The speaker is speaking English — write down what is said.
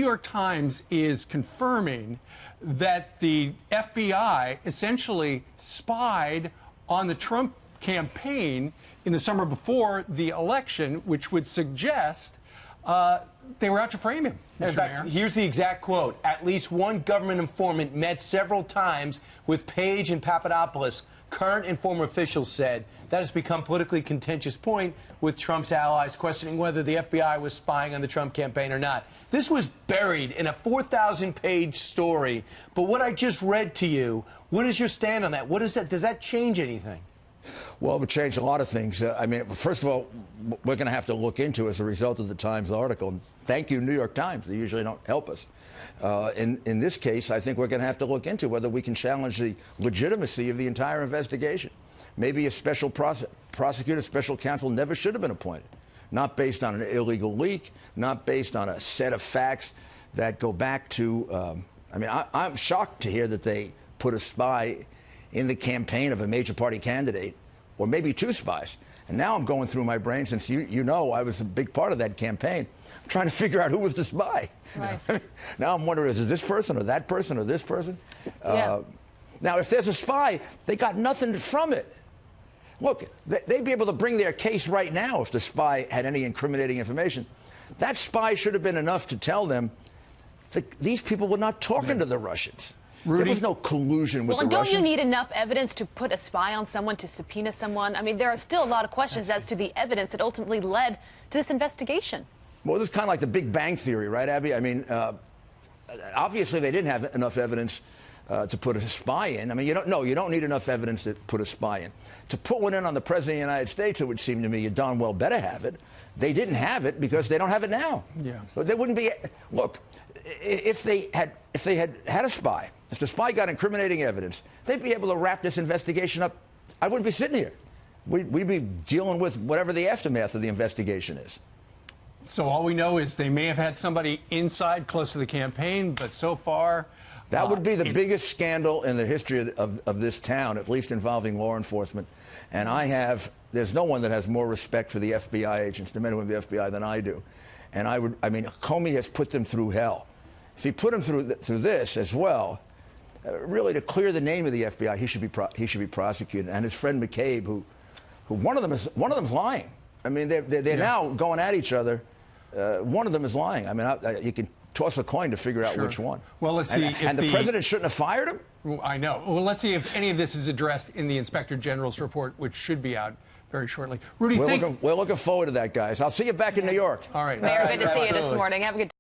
New York Times is confirming that the FBI essentially spied on the Trump campaign in the summer before the election, which would suggest they were out to frame him. In fact, here's the exact quote. At least one government informant met several times with Page and Papadopoulos. Current and former officials said that has become a politically contentious point, with Trump's allies questioning whether the FBI was spying on the Trump campaign or not. This was buried in a 4,000-page story. But what I just read to you, what is your stand on that? What is that? Does that change anything? Well, it would change a lot of things. I mean, first of all, we're going to have to look into, as a result of the Times article. Thank you, New York Times. They usually don't help us. In this case, I think we're going to have to look into whether we can challenge the legitimacy of the entire investigation. Maybe a special prosecutor, special counsel never should have been appointed. Not based on an illegal leak, not based on a set of facts that go back to, I mean, I'm shocked to hear that they put a spy in the campaign of a major party candidate, or maybe two spies. And now I'm going through my brain, since you know I was a big part of that campaign. I'm trying to figure out who was the spy. Right. Now I'm wondering, is it this person or that person or this person? Yeah. Now, if there's a spy, they got nothing from it. Look, they'd be able to bring their case right now if the spy had any incriminating information. That spy should have been enough to tell them that these people were not talking to the Russians. Rudy? There was no collusion with the Well, Russians. don't you need enough evidence to put a spy on someone, to subpoena someone? I mean, there are still a lot of questions as to the evidence that ultimately led to this investigation. Well, this is kind of like the Big Bang Theory, right, Abby? I mean, obviously they didn't have enough evidence to put a spy in. I mean, you don't need enough evidence to put a spy in. To put one in on the President of the United States, it would seem to me you darn well better have it. They didn't have it because they don't have it now. Yeah. But they wouldn't be. Look, if they had a spy, if the spy got incriminating evidence, they'd be able to wrap this investigation up. I wouldn't be sitting here. We'd be dealing with whatever the aftermath of the investigation is. So all we know is they may have had somebody inside, close to the campaign, but so far... That would be the biggest scandal in the history of this town, at least involving law enforcement. And there's no one that has more respect for the FBI agents, the men who are in the FBI, than I do. And I mean, Comey has put them through hell. If he put them through this as well, really to clear the name of the FBI, he should be prosecuted. And his friend McCabe, who one of them's lying. I mean, they're now going at each other. One of them is lying. I mean, you can toss a coin to figure out which one. Well, let's see. And the president shouldn't have fired him? I know. Well, let's see if any of this is addressed in the Inspector General's report, which should be out very shortly. Rudy, we're looking forward to that, guys. I'll see you back in New York. All right. Mayor, good to see you this morning. Have a good day.